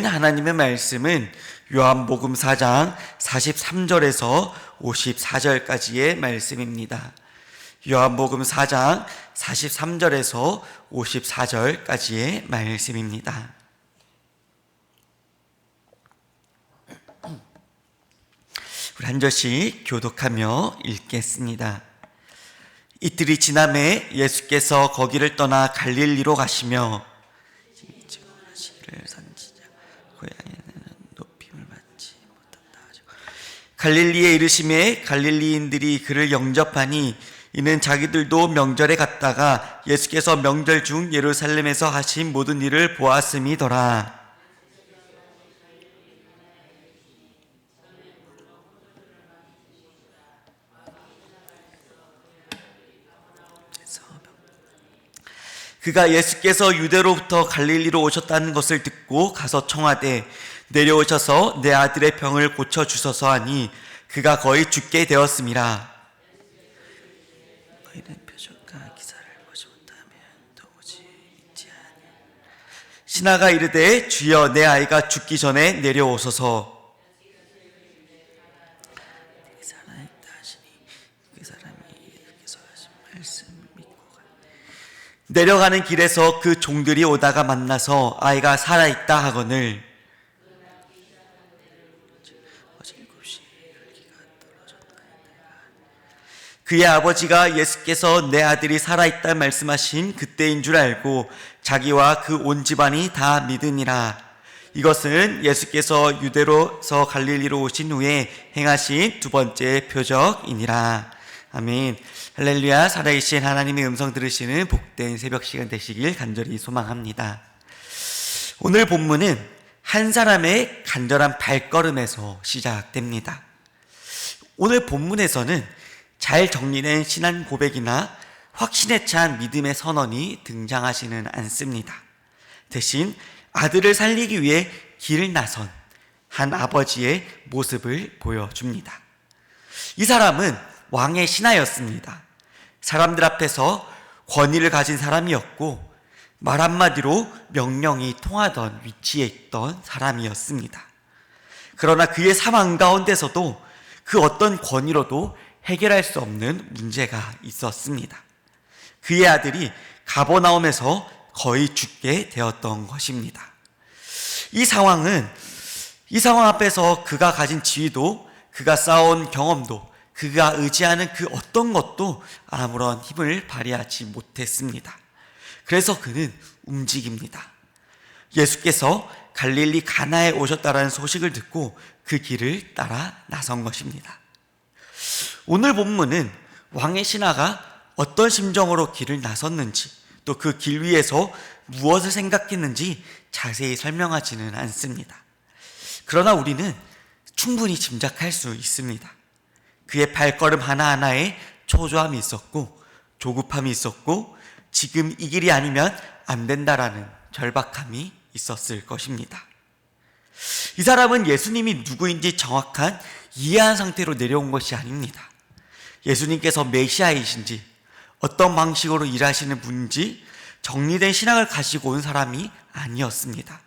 하나님의 말씀은 요한복음 4장 43절에서 54절까지의 말씀입니다. 요한복음 4장 43절에서 54절까지의 말씀입니다. 우리 한 절씩 교독하며 읽겠습니다. 이틀이 지남에 예수께서 거기를 떠나 갈릴리로 가시며 갈릴리에 이르심에 갈릴리인들이 그를 영접하니 이는 자기들도 명절에 갔다가 예수께서 명절 중 예루살렘에서 하신 모든 일을 보았음이더라. 그가 예수께서 유대로부터 갈릴리로 오셨다는 것을 듣고 가서 청하되 내려오셔서 내 아들의 병을 고쳐주소서 하니 그가 거의 죽게 되었음이라. 너희는 표적과 기사를 보지 못하면 도무지 믿지 아니하니. 신하가 이르되 주여 내 아이가 죽기 전에 내려오소서. 내려가는 길에서 그 종들이 오다가 만나서 아이가 살아있다 하거늘 그의 아버지가 예수께서 내 아들이 살아있다 말씀하신 그때인 줄 알고 자기와 그 온 집안이 다 믿으니라. 이것은 예수께서 유대로서 갈릴리로 오신 후에 행하신 두 번째 표적이니라. 아멘. 할렐루야. 살아계신 하나님의 음성 들으시는 복된 새벽 시간 되시길 간절히 소망합니다. 오늘 본문은 한 사람의 간절한 발걸음에서 시작됩니다. 오늘 본문에서는 잘 정리된 신앙 고백이나 확신에 찬 믿음의 선언이 등장하지는 않습니다. 대신 아들을 살리기 위해 길을 나선 한 아버지의 모습을 보여줍니다. 이 사람은 왕의 신하였습니다. 사람들 앞에서 권위를 가진 사람이었고 말 한마디로 명령이 통하던 위치에 있던 사람이었습니다. 그러나 그의 상황 가운데서도 그 어떤 권위로도 해결할 수 없는 문제가 있었습니다. 그의 아들이 가버나움에서 거의 죽게 되었던 것입니다. 이 상황 앞에서 그가 가진 지위도, 그가 쌓아온 경험도, 그가 의지하는 그 어떤 것도 아무런 힘을 발휘하지 못했습니다. 그래서 그는 움직입니다. 예수께서 갈릴리 가나에 오셨다라는 소식을 듣고 그 길을 따라 나선 것입니다. 오늘 본문은 왕의 신하가 어떤 심정으로 길을 나섰는지, 또 그 길 위에서 무엇을 생각했는지 자세히 설명하지는 않습니다. 그러나 우리는 충분히 짐작할 수 있습니다. 그의 발걸음 하나하나에 초조함이 있었고 조급함이 있었고 지금 이 길이 아니면 안 된다라는 절박함이 있었을 것입니다. 이 사람은 예수님이 누구인지 정확한 이해한 상태로 내려온 것이 아닙니다. 예수님께서 메시아이신지 어떤 방식으로 일하시는 분인지 정리된 신앙을 가지고 온 사람이 아니었습니다.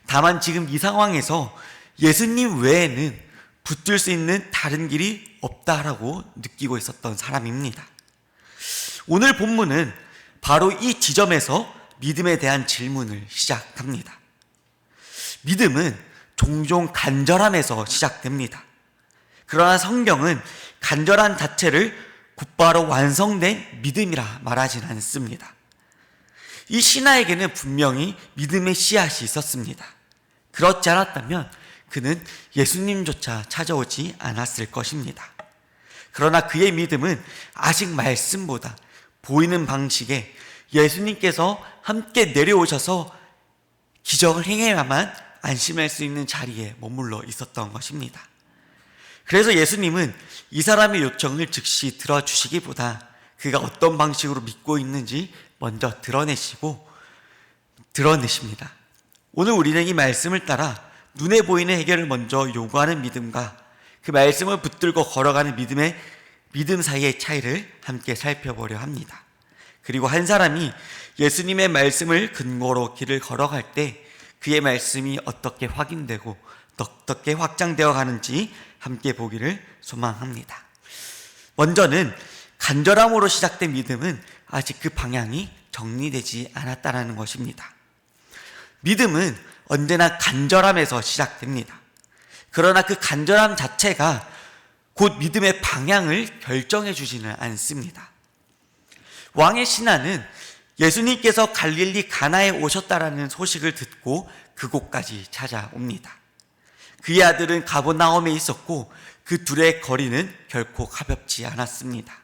다만 지금 이 상황에서 예수님 외에는 붙들 수 있는 다른 길이 없다라고 느끼고 있었던 사람입니다. 오늘 본문은 바로 이 지점에서 믿음에 대한 질문을 시작합니다. 믿음은 종종 간절함에서 시작됩니다. 그러나 성경은 간절함 자체를 곧바로 완성된 믿음이라 말하진 않습니다. 이 신하에게는 분명히 믿음의 씨앗이 있었습니다. 그렇지 않았다면 그는 예수님조차 찾아오지 않았을 것입니다. 그러나 그의 믿음은 아직 말씀보다 보이는 방식에 예수님께서 함께 내려오셔서 기적을 행해야만 안심할 수 있는 자리에 머물러 있었던 것입니다. 그래서 예수님은 이 사람의 요청을 즉시 들어주시기보다 그가 어떤 방식으로 믿고 있는지 먼저 드러내십니다. 오늘 우리는 이 말씀을 따라 눈에 보이는 해결을 먼저 요구하는 믿음과 그 말씀을 붙들고 걸어가는 믿음 사이의 차이를 함께 살펴보려 합니다. 그리고 한 사람이 예수님의 말씀을 근거로 길을 걸어갈 때 그의 말씀이 어떻게 확인되고 어떻게 확장되어 가는지 함께 보기를 소망합니다. 먼저는 간절함으로 시작된 믿음은 아직 그 방향이 정리되지 않았다는 것입니다. 믿음은 언제나 간절함에서 시작됩니다. 그러나 그 간절함 자체가 곧 믿음의 방향을 결정해 주지는 않습니다. 왕의 신하는 예수님께서 갈릴리 가나에 오셨다라는 소식을 듣고 그곳까지 찾아옵니다. 그의 아들은 가버나움에 있었고 그 둘의 거리는 결코 가볍지 않았습니다.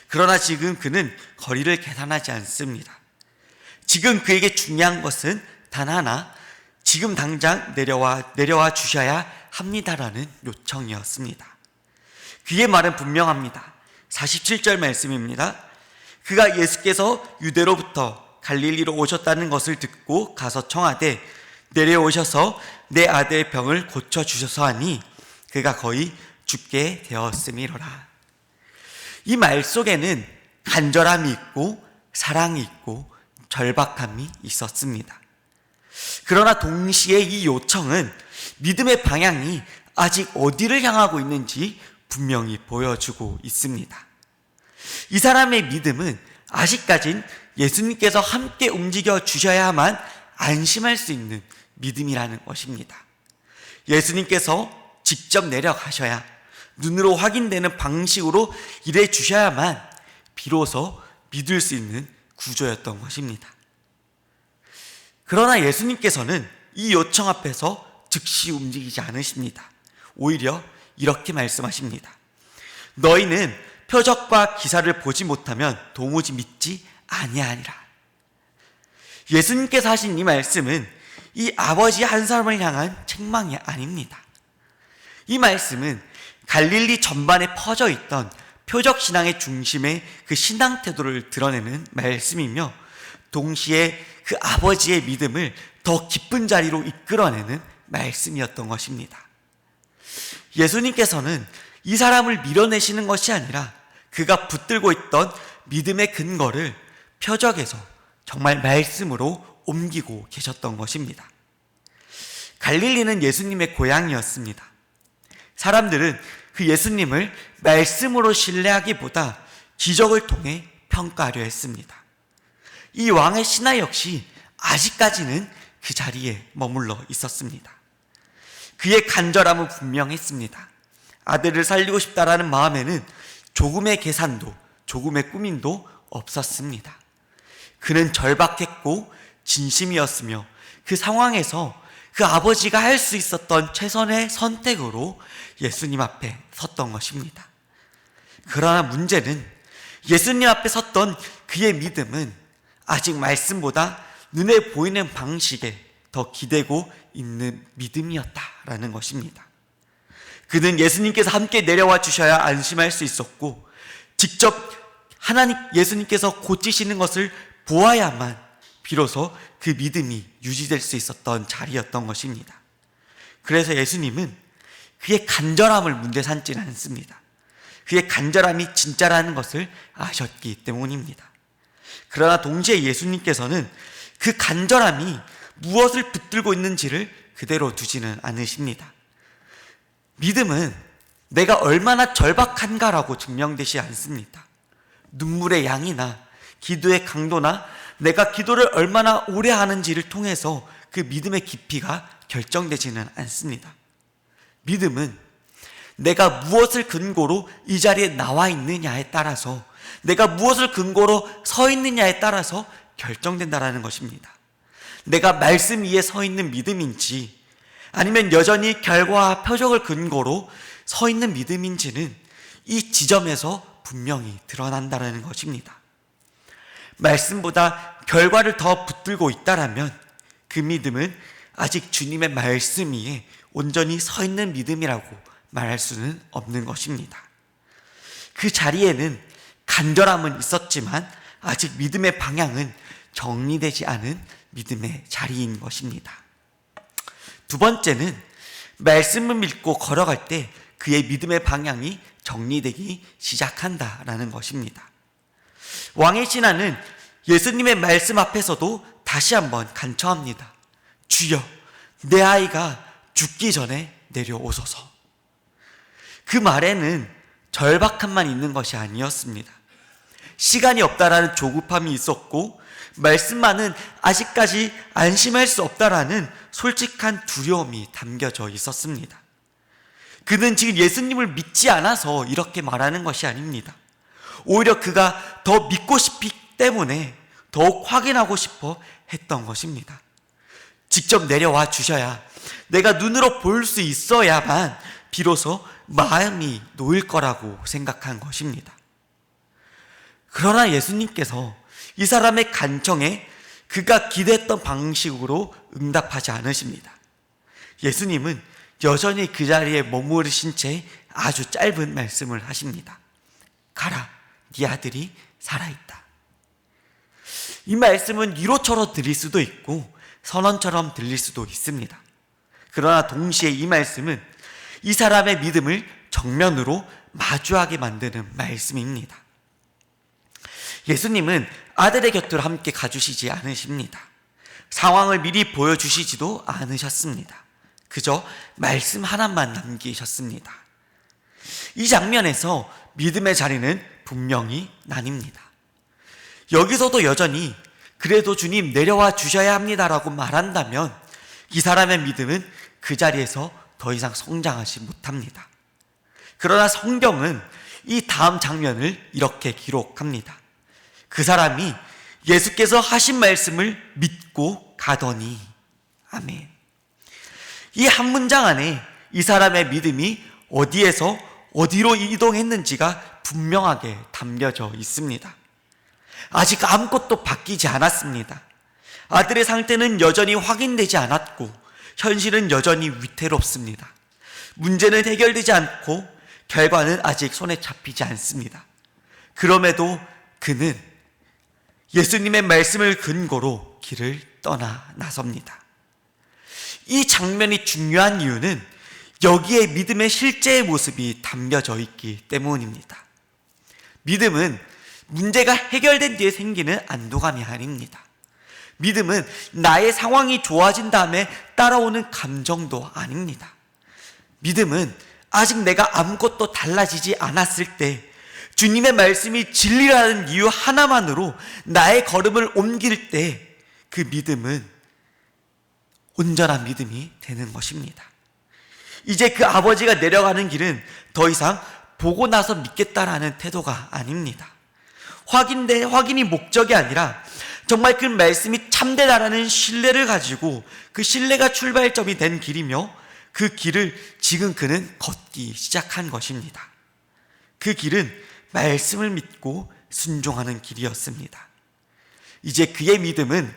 그러나 지금 그는 거리를 계산하지 않습니다. 지금 그에게 중요한 것은 단 하나, 지금 당장 내려와 주셔야 합니다라는 요청이었습니다. 그의 말은 분명합니다. 47절 말씀입니다. 그가 예수께서 유대로부터 갈릴리로 오셨다는 것을 듣고 가서 청하되 내려오셔서 내 아들의 병을 고쳐주셔서 하니 그가 거의 죽게 되었음이로라. 이 말 속에는 간절함이 있고 사랑이 있고 절박함이 있었습니다. 그러나 동시에 이 요청은 믿음의 방향이 아직 어디를 향하고 있는지 분명히 보여주고 있습니다. 이 사람의 믿음은 아직까진 예수님께서 함께 움직여 주셔야만 안심할 수 있는 믿음이라는 것입니다. 예수님께서 직접 내려가셔야 눈으로 확인되는 방식으로 일해 주셔야만 비로소 믿을 수 있는 구조였던 것입니다. 그러나 예수님께서는 이 요청 앞에서 즉시 움직이지 않으십니다. 오히려 이렇게 말씀하십니다. 너희는 표적과 기사를 보지 못하면 도무지 믿지 아니하니라. 예수님께서 하신 이 말씀은 이 아버지 한 사람을 향한 책망이 아닙니다. 이 말씀은 갈릴리 전반에 퍼져 있던 표적신앙의 중심의 그 신앙 태도를 드러내는 말씀이며 동시에 그 아버지의 믿음을 더 깊은 자리로 이끌어내는 말씀이었던 것입니다. 예수님께서는 이 사람을 밀어내시는 것이 아니라 그가 붙들고 있던 믿음의 근거를 표적에서 정말 말씀으로 옮기고 계셨던 것입니다. 갈릴리는 예수님의 고향이었습니다. 사람들은 그 예수님을 말씀으로 신뢰하기보다 기적을 통해 평가하려 했습니다. 이 왕의 신하 역시 아직까지는 그 자리에 머물러 있었습니다. 그의 간절함은 분명했습니다. 아들을 살리고 싶다라는 마음에는 조금의 계산도 조금의 꾸밈도 없었습니다. 그는 절박했고 진심이었으며 그 상황에서 그 아버지가 할 수 있었던 최선의 선택으로 예수님 앞에 섰던 것입니다. 그러나 문제는 예수님 앞에 섰던 그의 믿음은 아직 말씀보다 눈에 보이는 방식에 더 기대고 있는 믿음이었다라는 것입니다. 그는 예수님께서 함께 내려와 주셔야 안심할 수 있었고 직접 예수님께서 고치시는 것을 보아야만 비로소 그 믿음이 유지될 수 있었던 자리였던 것입니다. 그래서 예수님은 그의 간절함을 문제 삼지는 않습니다. 그의 간절함이 진짜라는 것을 아셨기 때문입니다. 그러나 동시에 예수님께서는 그 간절함이 무엇을 붙들고 있는지를 그대로 두지는 않으십니다. 믿음은 내가 얼마나 절박한가라고 증명되지 않습니다. 눈물의 양이나 기도의 강도나 내가 기도를 얼마나 오래 하는지를 통해서 그 믿음의 깊이가 결정되지는 않습니다. 믿음은 내가 무엇을 근거로 이 자리에 나와 있느냐에 따라서 내가 무엇을 근거로 서 있느냐에 따라서 결정된다는 것입니다. 내가 말씀 위에 서 있는 믿음인지 아니면 여전히 결과와 표적을 근거로 서 있는 믿음인지는 이 지점에서 분명히 드러난다는 것입니다. 말씀보다 결과를 더 붙들고 있다라면 그 믿음은 아직 주님의 말씀 위에 온전히 서 있는 믿음이라고 말할 수는 없는 것입니다. 그 자리에는 간절함은 있었지만 아직 믿음의 방향은 정리되지 않은 믿음의 자리인 것입니다. 두 번째는 말씀을 믿고 걸어갈 때 그의 믿음의 방향이 정리되기 시작한다라는 것입니다. 왕의 신하는 예수님의 말씀 앞에서도 다시 한번 간청합니다. 주여, 내 아이가 죽기 전에 내려오소서. 그 말에는 절박함만 있는 것이 아니었습니다. 시간이 없다라는 조급함이 있었고, 말씀만은 아직까지 안심할 수 없다라는 솔직한 두려움이 담겨져 있었습니다. 그는 지금 예수님을 믿지 않아서 이렇게 말하는 것이 아닙니다. 오히려 그가 더 믿고 싶기 때문에 더욱 확인하고 싶어 했던 것입니다. 직접 내려와 주셔야, 내가 눈으로 볼 수 있어야만 비로소 마음이 놓일 거라고 생각한 것입니다. 그러나 예수님께서 이 사람의 간청에 그가 기대했던 방식으로 응답하지 않으십니다. 예수님은 여전히 그 자리에 머무르신 채 아주 짧은 말씀을 하십니다. 가라, 네 아들이 살아있다. 이 말씀은 위로처럼 들릴 수도 있고 선언처럼 들릴 수도 있습니다. 그러나 동시에 이 말씀은 이 사람의 믿음을 정면으로 마주하게 만드는 말씀입니다. 예수님은 아들의 곁으로 함께 가주시지 않으십니다. 상황을 미리 보여주시지도 않으셨습니다. 그저 말씀 하나만 남기셨습니다. 이 장면에서 믿음의 자리는 분명히 나뉩니다. 여기서도 여전히 그래도 주님 내려와 주셔야 합니다라고 말한다면 이 사람의 믿음은 그 자리에서 더 이상 성장하지 못합니다. 그러나 성경은 이 다음 장면을 이렇게 기록합니다. 그 사람이 예수께서 하신 말씀을 믿고 가더니. 아멘. 이 한 문장 안에 이 사람의 믿음이 어디에서 어디로 이동했는지가 분명하게 담겨져 있습니다. 아직 아무것도 바뀌지 않았습니다. 아들의 상태는 여전히 확인되지 않았고 현실은 여전히 위태롭습니다. 문제는 해결되지 않고 결과는 아직 손에 잡히지 않습니다. 그럼에도 그는 예수님의 말씀을 근거로 길을 떠나 나섭니다. 이 장면이 중요한 이유는 여기에 믿음의 실제의 모습이 담겨져 있기 때문입니다. 믿음은 문제가 해결된 뒤에 생기는 안도감이 아닙니다. 믿음은 나의 상황이 좋아진 다음에 따라오는 감정도 아닙니다. 믿음은 아직 내가 아무것도 달라지지 않았을 때 주님의 말씀이 진리라는 이유 하나만으로 나의 걸음을 옮길 때 그 믿음은 온전한 믿음이 되는 것입니다. 이제 그 아버지가 내려가는 길은 더 이상 보고 나서 믿겠다라는 태도가 아닙니다. 확인이 목적이 아니라 정말 그 말씀이 참되다라는 신뢰를 가지고 그 신뢰가 출발점이 된 길이며 그 길을 지금 그는 걷기 시작한 것입니다. 그 길은 말씀을 믿고 순종하는 길이었습니다. 이제 그의 믿음은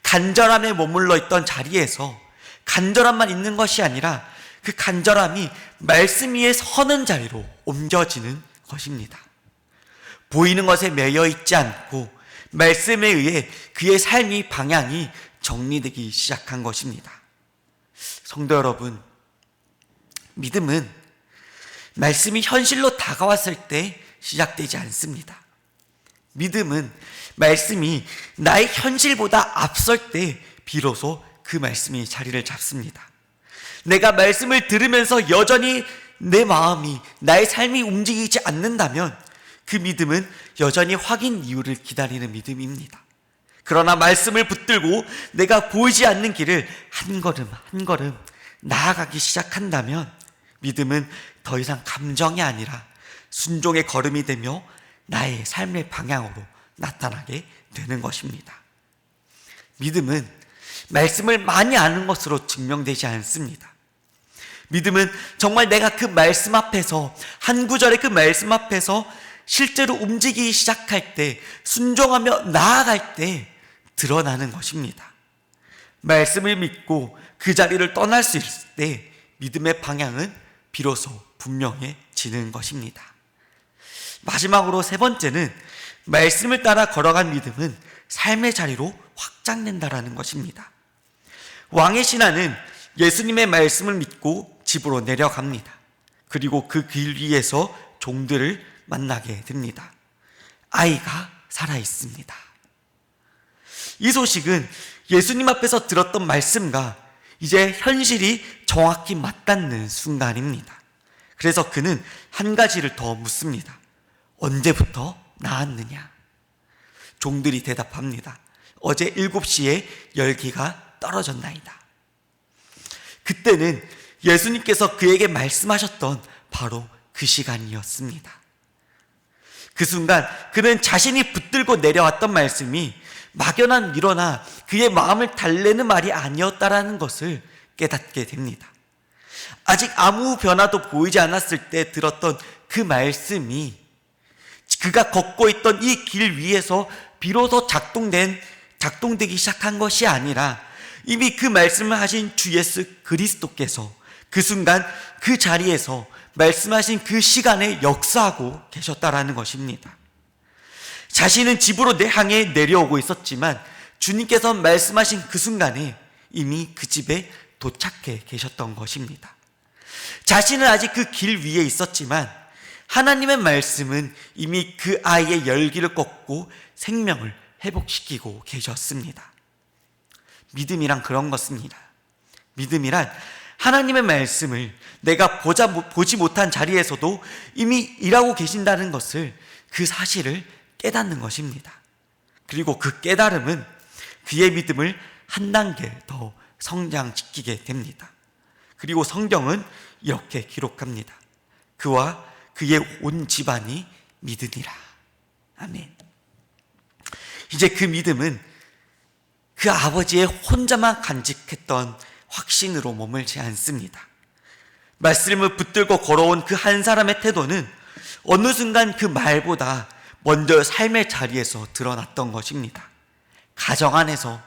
간절함에 머물러 있던 자리에서 간절함만 있는 것이 아니라 그 간절함이 말씀 위에 서는 자리로 옮겨지는 것입니다. 보이는 것에 매여 있지 않고 말씀에 의해 그의 삶의 방향이 정리되기 시작한 것입니다. 성도 여러분, 믿음은 말씀이 현실로 다가왔을 때 시작되지 않습니다. 믿음은 말씀이 나의 현실보다 앞설 때 비로소 그 말씀이 자리를 잡습니다. 내가 말씀을 들으면서 여전히 내 마음이, 나의 삶이 움직이지 않는다면 그 믿음은 여전히 확인 이유를 기다리는 믿음입니다. 그러나 말씀을 붙들고 내가 보이지 않는 길을 한 걸음 한 걸음 나아가기 시작한다면 믿음은 더 이상 감정이 아니라 순종의 걸음이 되며 나의 삶의 방향으로 나타나게 되는 것입니다. 믿음은 말씀을 많이 아는 것으로 증명되지 않습니다. 믿음은 정말 내가 그 말씀 앞에서, 한 구절의 그 말씀 앞에서 실제로 움직이기 시작할 때, 순종하며 나아갈 때 드러나는 것입니다. 말씀을 믿고 그 자리를 떠날 수 있을 때 믿음의 방향은 비로소 분명해지는 것입니다. 마지막으로 세 번째는 말씀을 따라 걸어간 믿음은 삶의 자리로 확장된다라는 것입니다. 왕의 신하는 예수님의 말씀을 믿고 집으로 내려갑니다. 그리고 그 길 위에서 종들을 만나게 됩니다. 아이가 살아있습니다. 이 소식은 예수님 앞에서 들었던 말씀과 이제 현실이 정확히 맞닿는 순간입니다. 그래서 그는 한 가지를 더 묻습니다. 언제부터 나았느냐? 종들이 대답합니다. 어제 7시에 열기가 떨어졌나이다. 그때는 예수님께서 그에게 말씀하셨던 바로 그 시간이었습니다. 그 순간 그는 자신이 붙들고 내려왔던 말씀이 막연한 위로나 그의 마음을 달래는 말이 아니었다라는 것을 깨닫게 됩니다. 아직 아무 변화도 보이지 않았을 때 들었던 그 말씀이 그가 걷고 있던 이 길 위에서 비로소 작동되기 시작한 것이 아니라 이미 그 말씀을 하신 주 예수 그리스도께서 그 순간 그 자리에서 말씀하신 그 시간에 역사하고 계셨다라는 것입니다. 자신은 집으로 향해 내려오고 있었지만 주님께서 말씀하신 그 순간에 이미 그 집에 도착해 계셨던 것입니다. 자신은 아직 그 길 위에 있었지만 하나님의 말씀은 이미 그 아이의 열기를 꺾고 생명을 회복시키고 계셨습니다. 믿음이란 그런 것입니다. 믿음이란 하나님의 말씀을 내가 보지 못한 자리에서도 이미 일하고 계신다는 것을, 그 사실을 깨닫는 것입니다. 그리고 그 깨달음은 그의 믿음을 한 단계 더 성장시키게 됩니다. 그리고 성경은 이렇게 기록합니다. 그와 그의 온 집안이 믿으니라. 아멘. 이제 그 믿음은 그 아버지의 혼자만 간직했던 확신으로 머물지 않습니다. 말씀을 붙들고 걸어온 그 한 사람의 태도는 어느 순간 그 말보다 먼저 삶의 자리에서 드러났던 것입니다. 가정 안에서,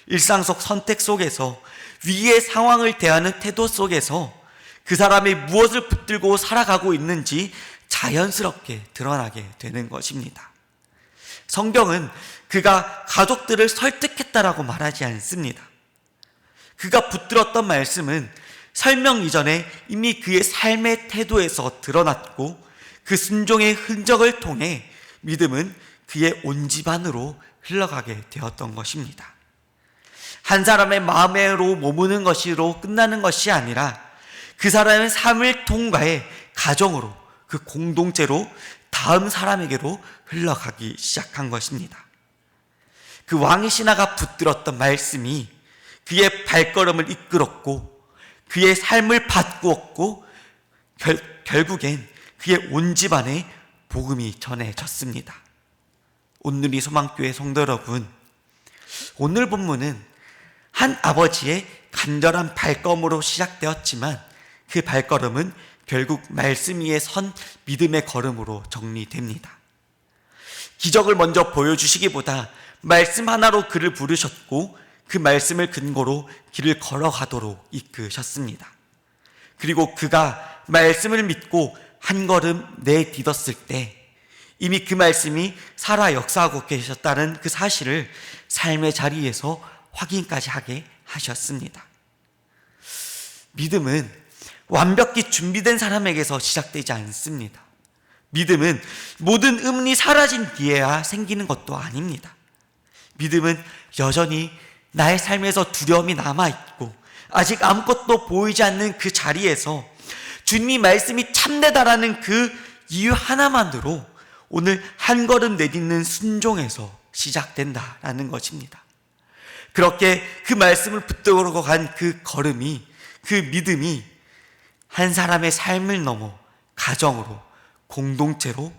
일상 속 선택 속에서, 위기의 상황을 대하는 태도 속에서 그 사람이 무엇을 붙들고 살아가고 있는지 자연스럽게 드러나게 되는 것입니다. 성경은 그가 가족들을 설득했다라고 말하지 않습니다. 그가 붙들었던 말씀은 설명 이전에 이미 그의 삶의 태도에서 드러났고 그 순종의 흔적을 통해 믿음은 그의 온 집안으로 흘러가게 되었던 것입니다. 한 사람의 마음으로 머무는 것으로 끝나는 것이 아니라 그 사람의 삶을 통과해 가정으로, 그 공동체로, 다음 사람에게로 흘러가기 시작한 것입니다. 그 왕의 신하가 붙들었던 말씀이 그의 발걸음을 이끌었고 그의 삶을 바꾸었고 결국엔 그의 온 집안에 복음이 전해졌습니다. 온누리 소망교회 성도 여러분, 오늘 본문은 한 아버지의 간절한 발걸음으로 시작되었지만 그 발걸음은 결국 말씀 위에 선 믿음의 걸음으로 정리됩니다. 기적을 먼저 보여주시기보다 말씀 하나로 그를 부르셨고 그 말씀을 근거로 길을 걸어가도록 이끄셨습니다. 그리고 그가 말씀을 믿고 한 걸음 내딛었을 때 이미 그 말씀이 살아 역사하고 계셨다는 그 사실을 삶의 자리에서 확인까지 하게 하셨습니다. 믿음은 완벽히 준비된 사람에게서 시작되지 않습니다. 믿음은 모든 의문이 사라진 뒤에야 생기는 것도 아닙니다. 믿음은 여전히 나의 삶에서 두려움이 남아있고 아직 아무것도 보이지 않는 그 자리에서 주님이 말씀이 참되다라는 그 이유 하나만으로 오늘 한 걸음 내딛는 순종에서 시작된다라는 것입니다. 그렇게 그 말씀을 붙들고 간 그 걸음이, 그 믿음이 한 사람의 삶을 넘어 가정으로, 공동체로,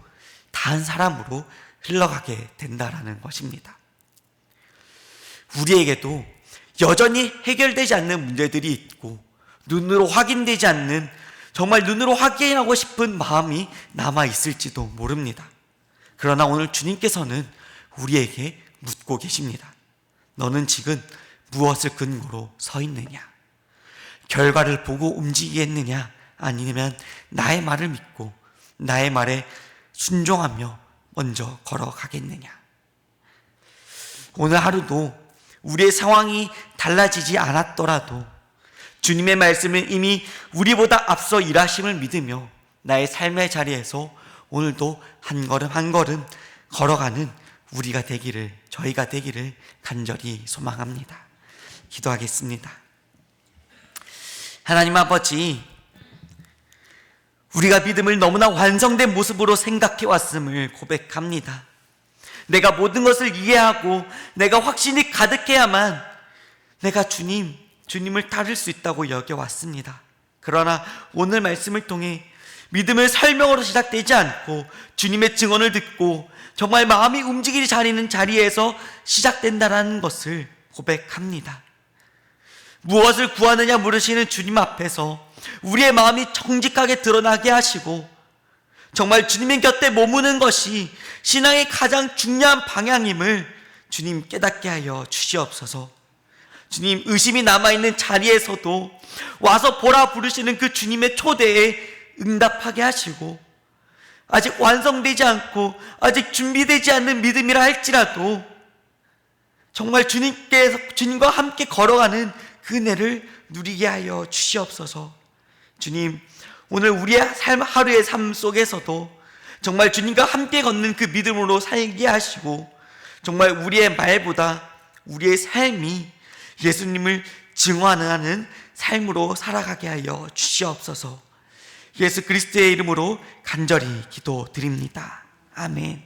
다른 사람으로 흘러가게 된다라는 것입니다. 우리에게도 여전히 해결되지 않는 문제들이 있고 눈으로 확인되지 않는, 정말 눈으로 확인하고 싶은 마음이 남아있을지도 모릅니다. 그러나 오늘 주님께서는 우리에게 묻고 계십니다. 너는 지금 무엇을 근거로 서 있느냐? 결과를 보고 움직이겠느냐? 아니면 나의 말을 믿고 나의 말에 순종하며 먼저 걸어가겠느냐? 오늘 하루도 우리의 상황이 달라지지 않았더라도 주님의 말씀은 이미 우리보다 앞서 일하심을 믿으며 나의 삶의 자리에서 오늘도 한 걸음 한 걸음 걸어가는 우리가 되기를, 저희가 되기를 간절히 소망합니다. 기도하겠습니다. 하나님 아버지, 우리가 믿음을 너무나 완성된 모습으로 생각해 왔음을 고백합니다. 내가 모든 것을 이해하고 내가 확신이 가득해야만 내가 주님을 따를 수 있다고 여겨왔습니다. 그러나 오늘 말씀을 통해 믿음을 설명으로 시작되지 않고 주님의 증언을 듣고 정말 마음이 움직이지 않는 자리에서 시작된다는 것을 고백합니다. 무엇을 구하느냐 물으시는 주님 앞에서 우리의 마음이 정직하게 드러나게 하시고 정말 주님의 곁에 머무는 것이 신앙의 가장 중요한 방향임을 주님 깨닫게 하여 주시옵소서. 주님, 의심이 남아있는 자리에서도 와서 보라 부르시는 그 주님의 초대에 응답하게 하시고 아직 완성되지 않고 아직 준비되지 않는 믿음이라 할지라도 정말 주님과 함께 걸어가는 그 은혜를 누리게 하여 주시옵소서. 주님, 오늘 우리의 하루의 삶 속에서도 정말 주님과 함께 걷는 그 믿음으로 살게 하시고 정말 우리의 말보다 우리의 삶이 예수님을 증언하는 삶으로 살아가게 하여 주시옵소서. 예수 그리스도의 이름으로 간절히 기도드립니다. 아멘.